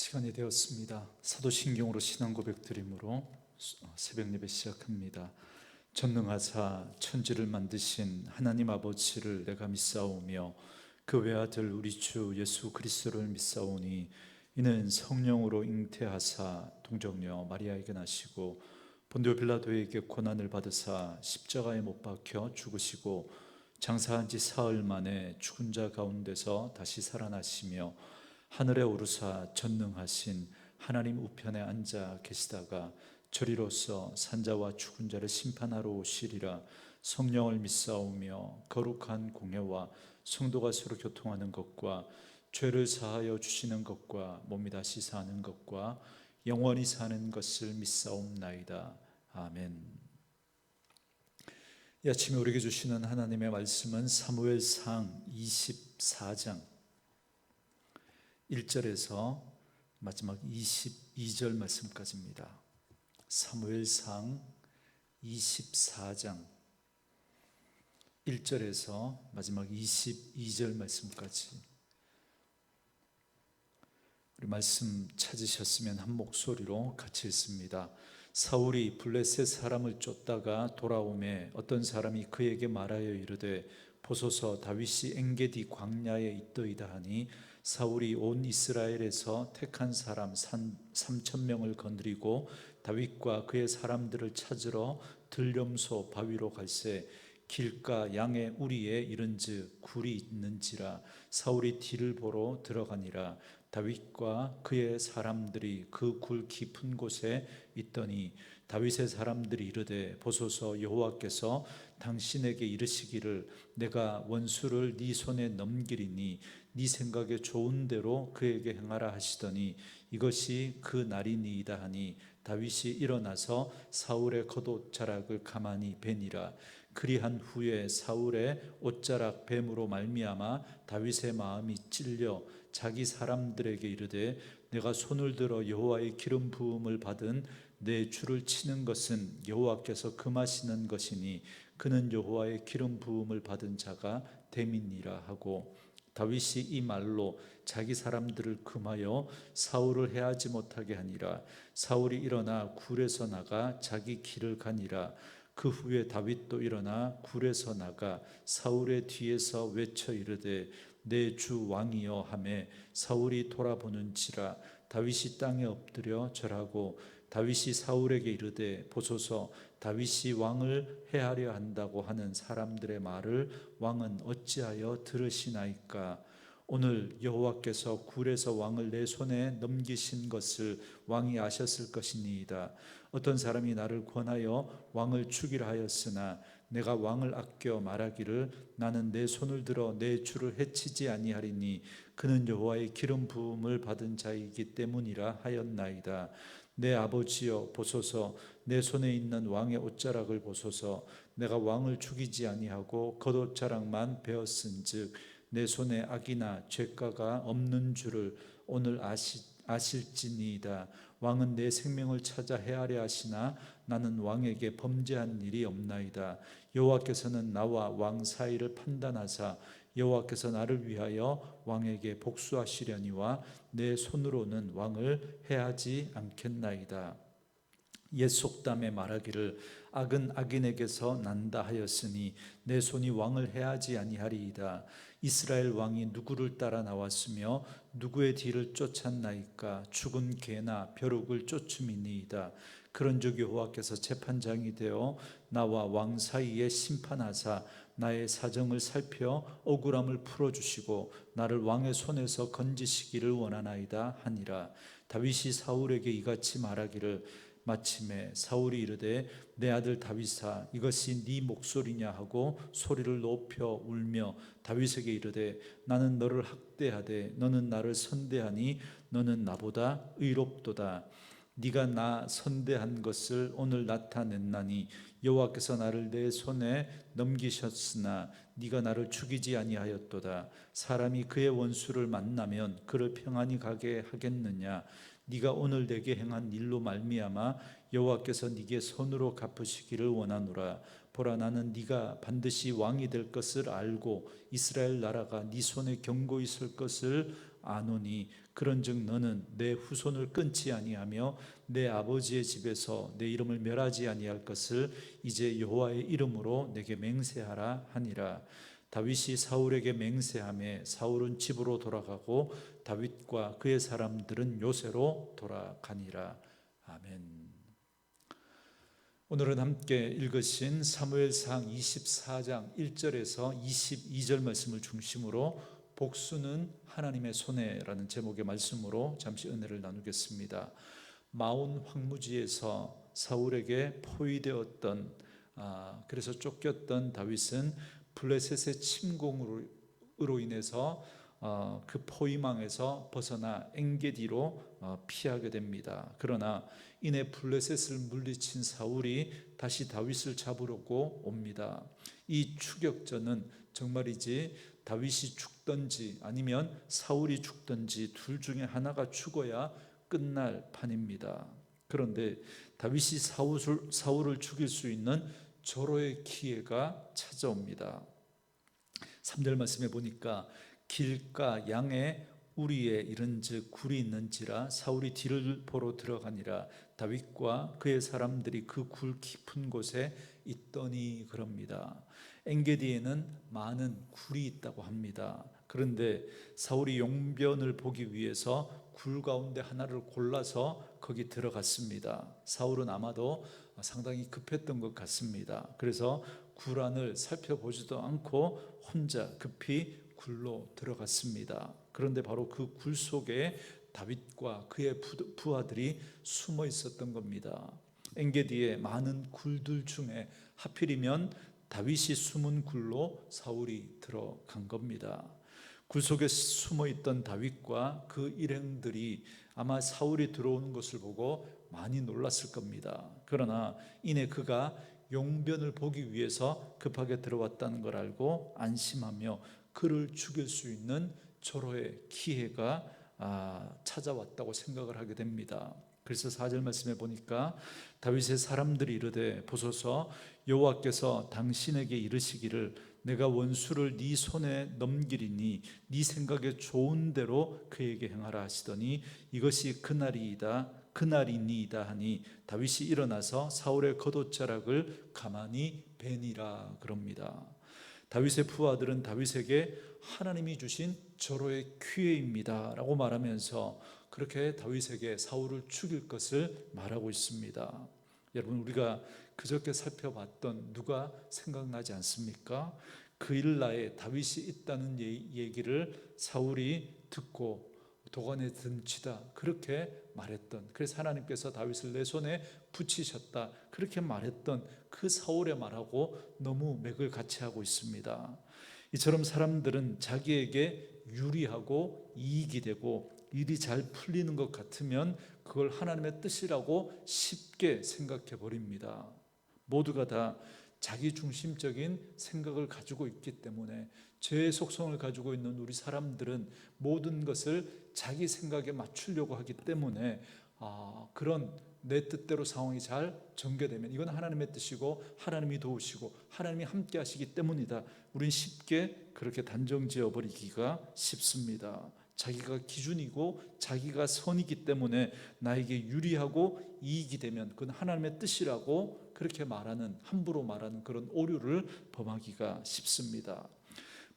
시간이 되었습니다. 사도신경으로 신앙 고백 드림으로 새벽 예배 시작합니다. 전능하사 천지를 만드신 하나님 아버지를 내가 믿사오며 그 외아들 우리 주 예수 그리스도를 믿사오니 이는 성령으로 잉태하사 동정녀 마리아에게 나시고 본디오 빌라도에게 고난을 받으사 십자가에 못 박혀 죽으시고 장사한 지 사흘 만에 죽은 자 가운데서 다시 살아나시며 하늘에 오르사 전능하신 하나님 우편에 앉아 계시다가 저리로서 산자와 죽은 자를 심판하러 오시리라. 성령을 믿사오며 거룩한 공회와 성도가 서로 교통하는 것과 죄를 사하여 주시는 것과 몸이 다시 사는 것과 영원히 사는 것을 믿사옵나이다. 아멘. 이 아침에 우리에게 주시는 하나님의 말씀은 사무엘상 24장 1절에서 마지막 22절 말씀까지입니다. 사무엘상 24장 1절에서 마지막 22절 말씀까지. 우리 말씀 찾으셨으면 한 목소리로 같이 읽습니다. 사울이 블레셋 사람을 쫓다가 돌아오매 어떤 사람이 그에게 말하여 이르되 보소서 다윗이 엔게디 광야에 있더이다 하니 사울이 온 이스라엘에서 택한 사람 3,000명을 건드리고 다윗과 그의 사람들을 찾으러 들렴소 바위로 갈새 길가 양의 우리에 이른즉 굴이 있는지라. 사울이 뒤를 보러 들어가니라. 다윗과 그의 사람들이 그 굴 깊은 곳에 있더니 다윗의 사람들이 이르되 보소서 여호와께서 당신에게 이르시기를 내가 원수를 네 손에 넘기리니 네 생각에 좋은 대로 그에게 행하라 하시더니 이것이 그 날이니이다 하니 다윗이 일어나서 사울의 겉옷자락을 가만히 베니라. 그리한 후에 사울의 옷자락 뱀으로 말미암아 다윗의 마음이 찔려 자기 사람들에게 이르되 내가 손을 들어 여호와의 기름 부음을 받은 내 주를 치는 것은 여호와께서 금하시는 것이니 그는 여호와의 기름 부음을 받은 자가 됨이니라 하고 다윗이 이 말로 자기 사람들을 금하여 사울을 해하지 못하게 하니라. 사울이 일어나 굴에서 나가 자기 길을 가니라. 그 후에 다윗도 일어나 굴에서 나가 사울의 뒤에서 외쳐 이르되 내 주 왕이여 하매 사울이 돌아보는지라. 다윗이 땅에 엎드려 절하고 다윗이 사울에게 이르되 보소서 다윗이 왕을 해하려 한다고 하는 사람들의 말을 왕은 어찌하여 들으시나이까. 오늘 여호와께서 굴에서 왕을 내 손에 넘기신 것을 왕이 아셨을 것이니이다. 어떤 사람이 나를 권하여 왕을 죽이라 하였으나 내가 왕을 아껴 말하기를 나는 내 손을 들어 내 주를 해치지 아니하리니 그는 여호와의 기름 부음을 받은 자이기 때문이라 하였나이다. 내 아버지여 보소서 내 손에 있는 왕의 옷자락을 보소서. 내가 왕을 죽이지 아니하고 겉옷자락만 베었은즉 내 손에 악이나 죄가가 없는 줄을 오늘 아실지니이다. 왕은 내 생명을 찾아 해하려 하시나 나는 왕에게 범죄한 일이 없나이다. 여호와께서는 나와 왕 사이를 판단하사 여호와께서 나를 위하여 왕에게 복수하시려니와 내 손으로는 왕을 해하지 않겠나이다. 옛 속담에 말하기를 악은 악인에게서 난다 하였으니 내 손이 왕을 해하지 아니하리이다. 이스라엘 왕이 누구를 따라 나왔으며 누구의 뒤를 쫓았나이까. 죽은 개나 벼룩을 쫓음이니이다. 그런즉 여호와께서 재판장이 되어 나와 왕 사이에 심판하사 나의 사정을 살펴 억울함을 풀어주시고 나를 왕의 손에서 건지시기를 원하나이다 하니라. 다윗이 사울에게 이같이 말하기를 마침에 사울이 이르되 내 아들 다윗아 이것이 네 목소리냐 하고 소리를 높여 울며 다윗에게 이르되 나는 너를 학대하되 너는 나를 선대하니 너는 나보다 의롭도다. 네가 나 선대한 것을 오늘 나타냈나니 여호와께서 나를 내 손에 넘기셨으나 네가 나를 죽이지 아니하였도다. 사람이 그의 원수를 만나면 그를 평안히 가게 하겠느냐. 네가 오늘 내게 행한 일로 말미암아 여호와께서 네게 손으로 갚으시기를 원하노라. 보라 나는 네가 반드시 왕이 될 것을 알고 이스라엘 나라가 네 손에 견고히 설 것을 아노니 그런즉 너는 내 후손을 끊지 아니하며 내 아버지의 집에서 내 이름을 멸하지 아니할 것을 이제 여호와의 이름으로 내게 맹세하라 하니라. 다윗이 사울에게 맹세하매 사울은 집으로 돌아가고 다윗과 그의 사람들은 요새로 돌아가니라. 아멘. 오늘은 함께 읽으신 사무엘상 24장 1절에서 22절 말씀을 중심으로 복수는 하나님의 손에라는 제목의 말씀으로 잠시 은혜를 나누겠습니다. 마온 황무지에서 사울에게 포위되었던 그래서 쫓겼던 다윗은 블레셋의 침공으로 인해서 그 포위망에서 벗어나 엔게디로 피하게 됩니다. 그러나 이내 블레셋을 물리친 사울이 다시 다윗을 잡으려고 옵니다. 이 추격전은 정말이지 다윗이 죽든지 아니면 사울이 죽든지 둘 중에 하나가 죽어야 끝날 판입니다. 그런데 다윗이 사울을 죽일 수 있는 절호의 기회가 찾아옵니다. 3절 말씀에 보니까 길가 양에 우리에 이른즉 굴이 있는지라 사울이 뒤를 보러 들어가니라. 다윗과 그의 사람들이 그 굴 깊은 곳에 있더니 그럽니다. 엔게디에는 많은 굴이 있다고 합니다. 그런데 사울이 용변을 보기 위해서 굴 가운데 하나를 골라서 거기 들어갔습니다. 사울은 아마도 상당히 급했던 것 같습니다. 그래서 굴 안을 살펴보지도 않고 혼자 급히 굴로 들어갔습니다. 그런데 바로 그 굴 속에 다윗과 그의 부하들이 숨어 있었던 겁니다. 엔게디의 많은 굴들 중에 하필이면 다윗이 숨은 굴로 사울이 들어간 겁니다. 굴 속에 숨어 있던 다윗과 그 일행들이 아마 사울이 들어오는 것을 보고 많이 놀랐을 겁니다. 그러나 이내 그가 용변을 보기 위해서 급하게 들어왔다는 걸 알고 안심하며 그를 죽일 수 있는 절호의 기회가 찾아왔다고 생각을 하게 됩니다. 그래서 4절 말씀에 보니까 다윗의 사람들이 이르되 보소서 여호와께서 당신에게 이르시기를 내가 원수를 네 손에 넘기리니 네 생각에 좋은 대로 그에게 행하라 하시더니 이것이 그날이니이다 하니 다윗이 일어나서 사울의 겉옷자락을 가만히 베니라 그럽니다. 다윗의 부하들은 다윗에게 하나님이 주신 절호의 기회입니다 라고 말하면서 그렇게 다윗에게 사울을 죽일 것을 말하고 있습니다. 여러분, 우리가 그저께 살펴봤던 누가 생각나지 않습니까? 그 일나에 다윗이 있다는 얘기를 사울이 듣고 도관에 든치다 그렇게 말했던, 그래서 하나님께서 다윗을 내 손에 붙이셨다 그렇게 말했던 그 사울의 말하고 너무 맥을 같이 하고 있습니다. 이처럼 사람들은 자기에게 유리하고 이익이 되고 일이 잘 풀리는 것 같으면 그걸 하나님의 뜻이라고 쉽게 생각해 버립니다. 모두가 다 자기중심적인 생각을 가지고 있기 때문에, 죄의 속성을 가지고 있는 우리 사람들은 모든 것을 자기 생각에 맞추려고 하기 때문에 그런 내 뜻대로 상황이 잘 전개되면 이건 하나님의 뜻이고 하나님이 도우시고 하나님이 함께 하시기 때문이다, 우린 쉽게 그렇게 단정지어버리기가 쉽습니다. 자기가 기준이고 자기가 선이기 때문에 나에게 유리하고 이익이 되면 그건 하나님의 뜻이라고 그렇게 말하는, 함부로 말하는 그런 오류를 범하기가 쉽습니다.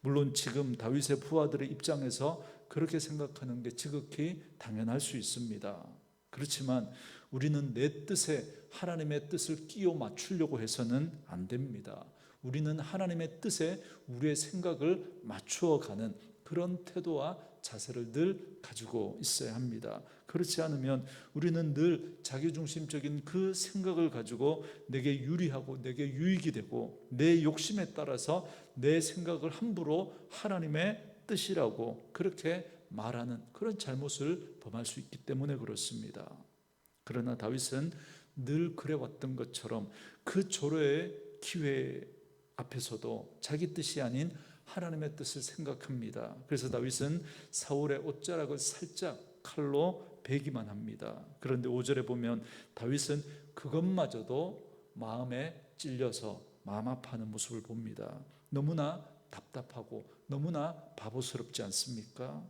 물론 지금 다윗의 부하들의 입장에서 그렇게 생각하는 게 지극히 당연할 수 있습니다. 그렇지만 우리는 내 뜻에 하나님의 뜻을 끼워 맞추려고 해서는 안 됩니다. 우리는 하나님의 뜻에 우리의 생각을 맞추어가는 그런 태도와 자세를 늘 가지고 있어야 합니다. 그렇지 않으면 우리는 늘 자기중심적인 그 생각을 가지고 내게 유리하고 내게 유익이 되고 내 욕심에 따라서 내 생각을 함부로 하나님의 뜻이라고 그렇게 말하는 그런 잘못을 범할 수 있기 때문에 그렇습니다. 그러나 다윗은 늘 그래왔던 것처럼 그 절호의 기회 앞에서도 자기 뜻이 아닌 하나님의 뜻을 생각합니다. 그래서 다윗은 사울의 옷자락을 살짝 칼로 베기만 합니다. 그런데 5절에 보면 다윗은 그것마저도 마음에 찔려서 마음 아파하는 모습을 봅니다. 너무나 답답하고 너무나 바보스럽지 않습니까?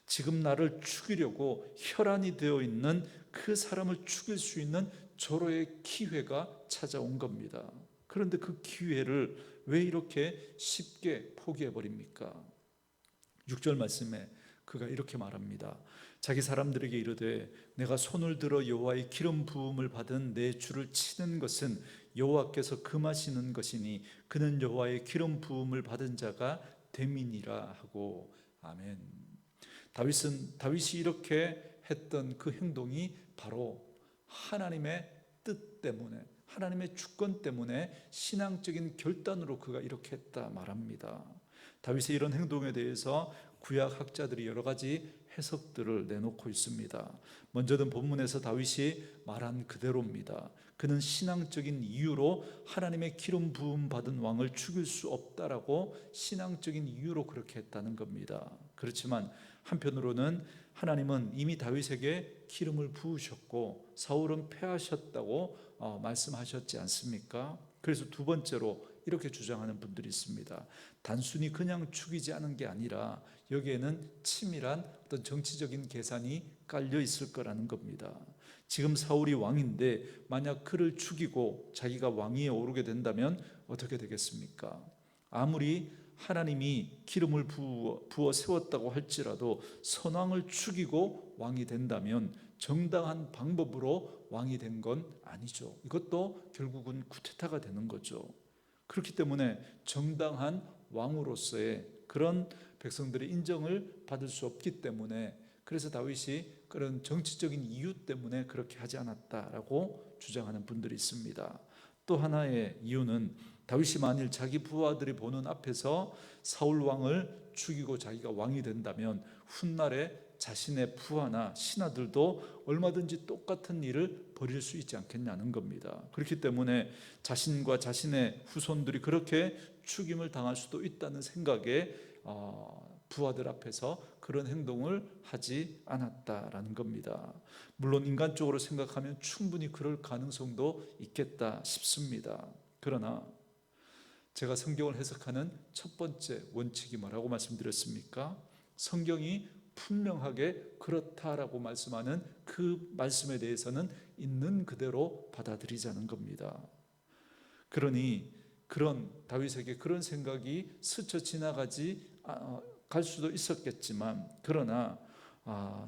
지금 나를 죽이려고 혈안이 되어 있는 그 사람을 죽일 수 있는 절호의 기회가 찾아온 겁니다. 그런데 그 기회를 왜 이렇게 쉽게 포기해 버립니까? 6절 말씀에 그가 이렇게 말합니다. 자기 사람들에게 이르되 내가 손을 들어 여호와의 기름 부음을 받은 내 주를 치는 것은 여호와께서 금하시는 것이니 그는 여호와의 기름 부음을 받은 자가 됨이니라 하고. 아멘. 다윗이 이렇게 했던 그 행동이 바로 하나님의 뜻 때문에, 하나님의 주권 때문에 신앙적인 결단으로 그가 이렇게 했다 말합니다. 다윗의 이런 행동에 대해서 구약 학자들이 여러 가지 해석들을 내놓고 있습니다. 먼저는 본문에서 다윗이 말한 그대로입니다. 그는 신앙적인 이유로 하나님의 기름 부음 받은 왕을 죽일 수 없다라고 신앙적인 이유로 그렇게 했다는 겁니다. 그렇지만 한편으로는 하나님은 이미 다윗에게 기름을 부으셨고 사울은 패하셨다고 말씀하셨지 않습니까? 그래서 두 번째로 이렇게 주장하는 분들이 있습니다. 단순히 그냥 죽이지 않은 게 아니라 여기에는 치밀한 어떤 정치적인 계산이 깔려 있을 거라는 겁니다. 지금 사울이 왕인데 만약 그를 죽이고 자기가 왕위에 오르게 된다면 어떻게 되겠습니까? 아무리 하나님이 기름을 부어 세웠다고 할지라도 선왕을 죽이고 왕이 된다면 정당한 방법으로 왕이 된 건 아니죠. 이것도 결국은 쿠데타가 되는 거죠. 그렇기 때문에 정당한 왕으로서의 그런 백성들의 인정을 받을 수 없기 때문에, 그래서 다윗이 그런 정치적인 이유 때문에 그렇게 하지 않았다라고 주장하는 분들이 있습니다. 또 하나의 이유는 다윗이 만일 자기 부하들이 보는 앞에서 사울 왕을 죽이고 자기가 왕이 된다면 훗날에 자신의 부하나 신하들도 얼마든지 똑같은 일을 벌일 수 있지 않겠냐는 겁니다. 그렇기 때문에 자신과 자신의 후손들이 그렇게 죽임을 당할 수도 있다는 생각에 부하들 앞에서 그런 행동을 하지 않았다라는 겁니다. 물론 인간적으로 생각하면 충분히 그럴 가능성도 있겠다 싶습니다. 그러나 제가 성경을 해석하는 첫 번째 원칙이 뭐라고 말씀드렸습니까? 성경이 분명하게 그렇다라고 말씀하는 그 말씀에 대해서는 있는 그대로 받아들이자는 겁니다. 그러니 그런 다윗에게 그런 생각이 스쳐 지나가지 갈 수도 있었겠지만, 그러나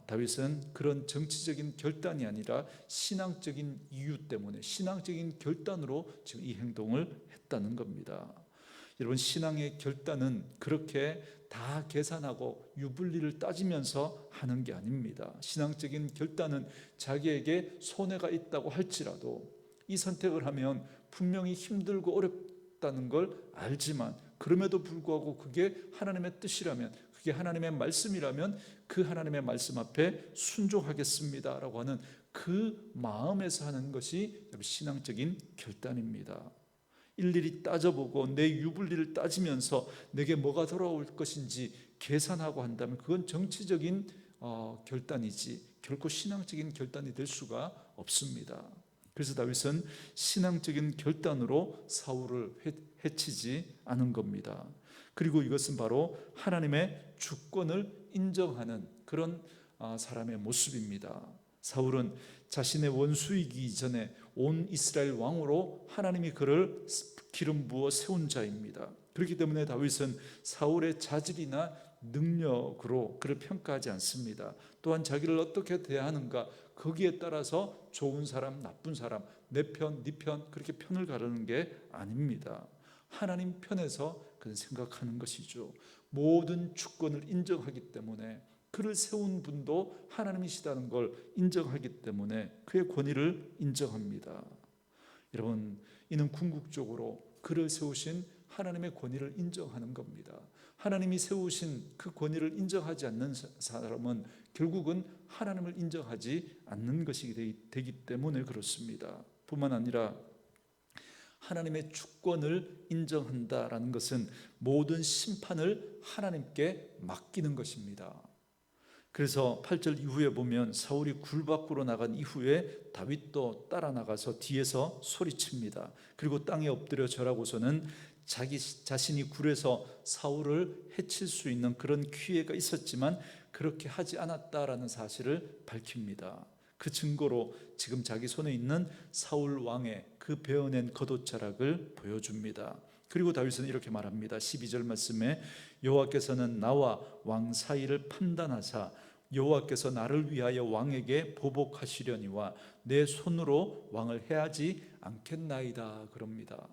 다윗은 그런 정치적인 결단이 아니라 신앙적인 이유 때문에, 신앙적인 결단으로 지금 이 행동을 했다는 겁니다. 여러분, 신앙의 결단은 그렇게 다 계산하고 유불리를 따지면서 하는 게 아닙니다. 신앙적인 결단은 자기에게 손해가 있다고 할지라도 이 선택을 하면 분명히 힘들고 어렵다는 걸 알지만, 그럼에도 불구하고 그게 하나님의 뜻이라면, 그게 하나님의 말씀이라면 그 하나님의 말씀 앞에 순종하겠습니다 라고 하는 그 마음에서 하는 것이 신앙적인 결단입니다. 일일이 따져보고 내 유불리를 따지면서 내게 뭐가 돌아올 것인지 계산하고 한다면 그건 정치적인 결단이지 결코 신앙적인 결단이 될 수가 없습니다. 그래서 다윗은 신앙적인 결단으로 사울을 해치지 않은 겁니다. 그리고 이것은 바로 하나님의 주권을 인정하는 그런 사람의 모습입니다. 사울은 자신의 원수이기 전에 온 이스라엘 왕으로 하나님이 그를 기름 부어 세운 자입니다. 그렇기 때문에 다윗은 사울의 자질이나 능력으로 그를 평가하지 않습니다. 또한 자기를 어떻게 대하는가 거기에 따라서 좋은 사람, 나쁜 사람, 내 편, 네 편 그렇게 편을 가르는 게 아닙니다. 하나님 편에서 그는 생각하는 것이죠. 모든 주권을 인정하기 때문에, 그를 세운 분도 하나님이시다는 걸 인정하기 때문에 그의 권위를 인정합니다. 여러분, 이는 궁극적으로 그를 세우신 하나님의 권위를 인정하는 겁니다. 하나님이 세우신 그 권위를 인정하지 않는 사람은 결국은 하나님을 인정하지 않는 것이 되기 때문에 그렇습니다. 뿐만 아니라 하나님의 주권을 인정한다라는 것은 모든 심판을 하나님께 맡기는 것입니다. 그래서 8절 이후에 보면 사울이 굴 밖으로 나간 이후에 다윗도 따라 나가서 뒤에서 소리칩니다. 그리고 땅에 엎드려 절하고서는 자기 자신이 굴에서 사울을 해칠 수 있는 그런 기회가 있었지만 그렇게 하지 않았다라는 사실을 밝힙니다. 그 증거로 지금 자기 손에 있는 사울 왕의 그 베어낸 겉옷자락을 보여줍니다. 그리고 다윗은 이렇게 말합니다. 12절 말씀에 여호와께서는 나와 왕 사이를 판단하사 여호와께서 나를 위하여 왕에게 보복하시려니와 내 손으로 왕을 해하지 않겠나이다 그럽니다.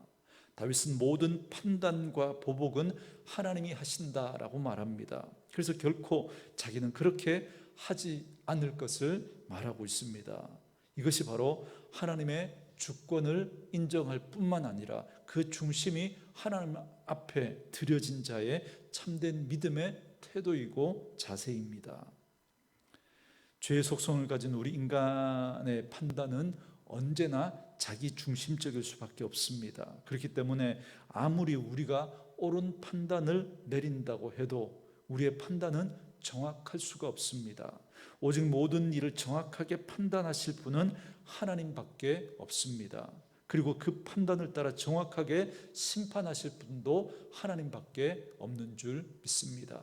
다윗은 모든 판단과 보복은 하나님이 하신다라고 말합니다. 그래서 결코 자기는 그렇게 하지 않을 것을 말하고 있습니다. 이것이 바로 하나님의 주권을 인정할 뿐만 아니라 그 중심이 하나님 앞에 드려진 자의 참된 믿음의 태도이고 자세입니다. 죄의 속성을 가진 우리 인간의 판단은 언제나 자기 중심적일 수밖에 없습니다. 그렇기 때문에 아무리 우리가 옳은 판단을 내린다고 해도 우리의 판단은 정확할 수가 없습니다. 오직 모든 일을 정확하게 판단하실 분은 하나님밖에 없습니다. 그리고 그 판단을 따라 정확하게 심판하실 분도 하나님밖에 없는 줄 믿습니다.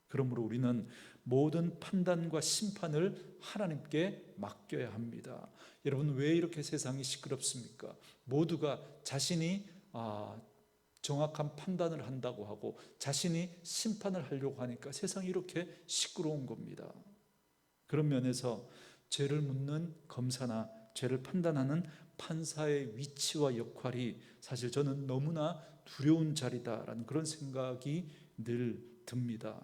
그러므로 우리는 모든 판단과 심판을 하나님께 맡겨야 합니다. 여러분, 왜 이렇게 세상이 시끄럽습니까? 모두가 자신이 정확한 판단을 한다고 하고 자신이 심판을 하려고 하니까 세상이 이렇게 시끄러운 겁니다. 그런 면에서 죄를 묻는 검사나 죄를 판단하는 판사의 위치와 역할이 사실 저는 너무나 두려운 자리다라는 그런 생각이 늘 듭니다.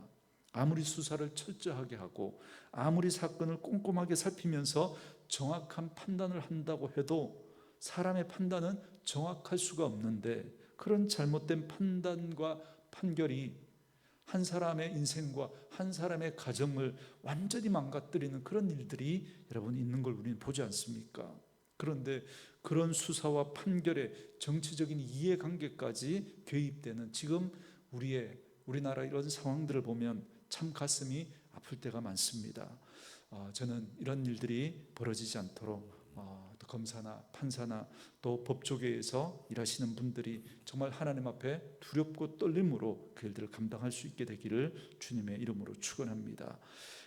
아무리 수사를 철저하게 하고 아무리 사건을 꼼꼼하게 살피면서 정확한 판단을 한다고 해도 사람의 판단은 정확할 수가 없는데 그런 잘못된 판단과 판결이 한 사람의 인생과 한 사람의 가정을 완전히 망가뜨리는 그런 일들이 여러분 있는 걸 우리는 보지 않습니까? 그런데 그런 수사와 판결에 정치적인 이해관계까지 개입되는 지금 우리나라 이런 상황들을 보면 참 가슴이 아플 때가 많습니다. 저는 이런 일들이 벌어지지 않도록 또 검사나 판사나 또 법조계에서 일하시는 분들이 정말 하나님 앞에 두렵고 떨림으로 그 일들을 감당할 수 있게 되기를 주님의 이름으로 축원합니다.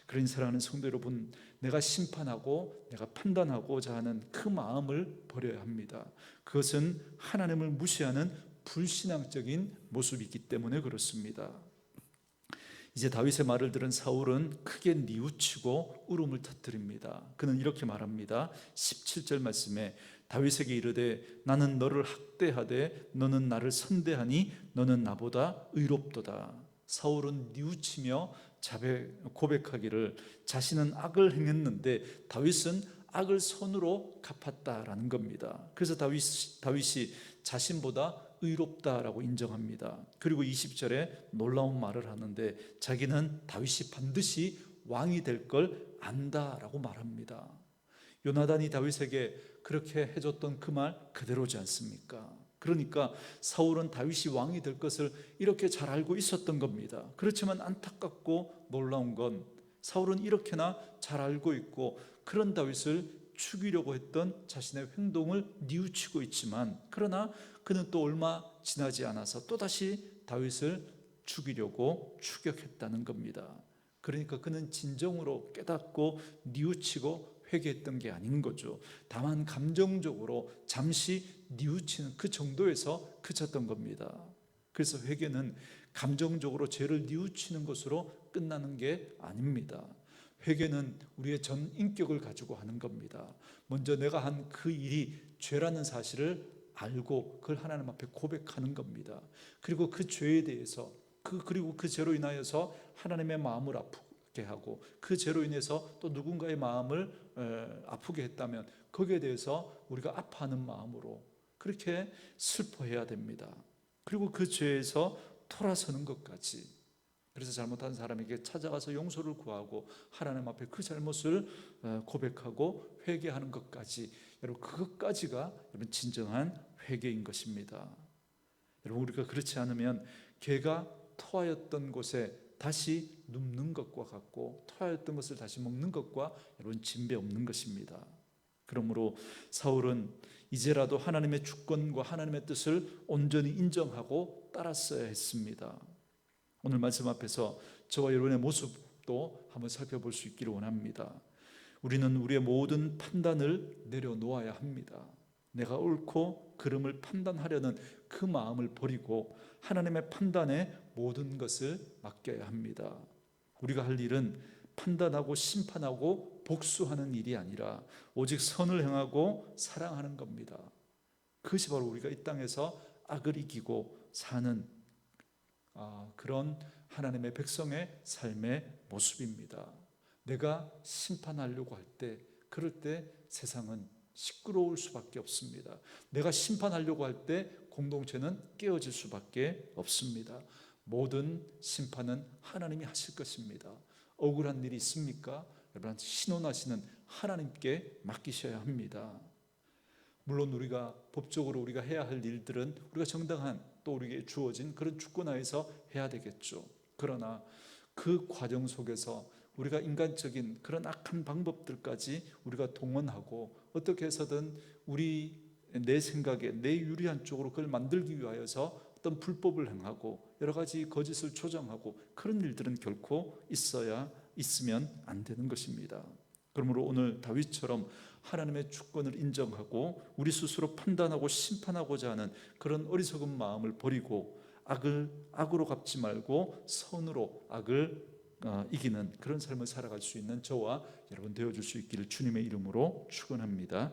그러니 사랑하는 성도 여러분, 내가 심판하고 내가 판단하고자 하는 그 마음을 버려야 합니다. 그것은 하나님을 무시하는 불신앙적인 모습이기 때문에 그렇습니다. 이제 다윗의 말을 들은 사울은 크게 뉘우치고 울음을 터뜨립니다. 그는 이렇게 말합니다. 17절 말씀에 다윗에게 이르되 나는 너를 학대하되 너는 나를 선대하니 너는 나보다 의롭도다. 사울은 뉘우치며 고백하기를 자신은 악을 행했는데 다윗은 악을 선으로 갚았다라는 겁니다. 그래서 다윗이 자신보다 의롭다라고 인정합니다. 그리고 20절에 놀라운 말을 하는데 자기는 다윗이 반드시 왕이 될 걸 안다라고 말합니다. 요나단이 다윗에게 그렇게 해줬던 그 말 그대로지 않습니까? 그러니까 사울은 다윗이 왕이 될 것을 이렇게 잘 알고 있었던 겁니다. 그렇지만 안타깝고 놀라운 건 사울은 이렇게나 잘 알고 있고 그런 다윗을 죽이려고 했던 자신의 행동을 뉘우치고 있지만 그러나 그는 또 얼마 지나지 않아서 또다시 다윗을 죽이려고 추격했다는 겁니다. 그러니까 그는 진정으로 깨닫고 뉘우치고 회개했던 게 아닌 거죠. 다만 감정적으로 잠시 뉘우치는 그 정도에서 그쳤던 겁니다. 그래서 회개는 감정적으로 죄를 뉘우치는 것으로 끝나는 게 아닙니다. 회개는 우리의 전 인격을 가지고 하는 겁니다. 먼저 내가 한 그 일이 죄라는 사실을 알고 그걸 하나님 앞에 고백하는 겁니다. 그리고 그 죄에 대해서 그리고 그 죄로 인하여서 하나님의 마음을 아프게 하고 그 죄로 인해서 또 누군가의 마음을 아프게 했다면 거기에 대해서 우리가 아파하는 마음으로 그렇게 슬퍼해야 됩니다. 그리고 그 죄에서 돌아서는 것까지, 그래서 잘못한 사람에게 찾아가서 용서를 구하고 하나님 앞에 그 잘못을 고백하고 회개하는 것까지, 여러분 그것까지가 여러분 진정한 회개인 것입니다. 여러분 우리가 그렇지 않으면 개가 토하였던 곳에 다시 눕는 것과 같고 토하였던 것을 다시 먹는 것과 여러분 진배 없는 것입니다. 그러므로 사울은 이제라도 하나님의 주권과 하나님의 뜻을 온전히 인정하고 따랐어야 했습니다. 오늘 말씀 앞에서 저와 여러분의 모습도 한번 살펴볼 수 있기를 원합니다. 우리는 우리의 모든 판단을 내려놓아야 합니다. 내가 옳고 그름을 판단하려는 그 마음을 버리고 하나님의 판단에 모든 것을 맡겨야 합니다. 우리가 할 일은 판단하고 심판하고 복수하는 일이 아니라 오직 선을 행하고 사랑하는 겁니다. 그것이 바로 우리가 이 땅에서 악을 이기고 사는 그런 하나님의 백성의 삶의 모습입니다. 내가 심판하려고 할 때, 그럴 때 세상은 시끄러울 수밖에 없습니다. 내가 심판하려고 할 때 공동체는 깨어질 수밖에 없습니다. 모든 심판은 하나님이 하실 것입니다. 억울한 일이 있습니까? 여러분, 신원하시는 하나님께 맡기셔야 합니다. 물론 우리가 법적으로 우리가 해야 할 일들은 우리가 정당한 또 우리에게 주어진 그런 주권 하에서 해야 되겠죠. 그러나 그 과정 속에서 우리가 인간적인 그런 악한 방법들까지 우리가 동원하고 어떻게 해서든 내 생각에 내 유리한 쪽으로 그걸 만들기 위하여서 어떤 불법을 행하고 여러 가지 거짓을 조장하고 그런 일들은 결코 있으면 안 되는 것입니다. 그러므로 오늘 다윗처럼 하나님의 주권을 인정하고 우리 스스로 판단하고 심판하고자 하는 그런 어리석은 마음을 버리고 악으로 갚지 말고 선으로 악을 이기는 그런 삶을 살아갈 수 있는 저와 여러분 되어줄 수 있기를 주님의 이름으로 축원합니다.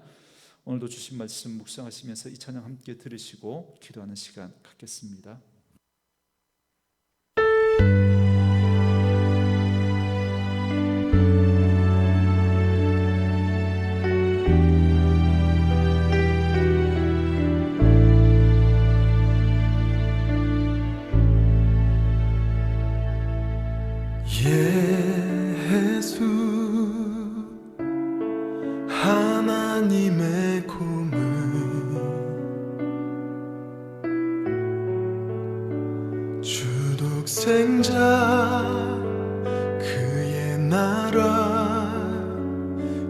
오늘도 주신 말씀 묵상하시면서 이 찬양 함께 들으시고 기도하는 시간 갖겠습니다. 예수 하나님의 고문 주독생자 그의 나라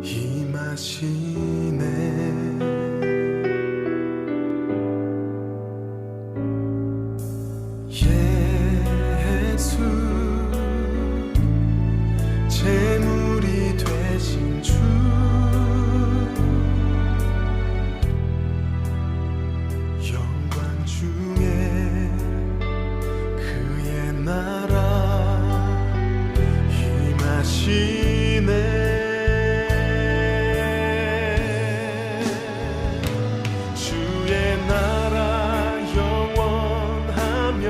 임하시네 예수 재물이 되신 주 영광 중에 그의 나라 임하시네 주의 나라 영원하며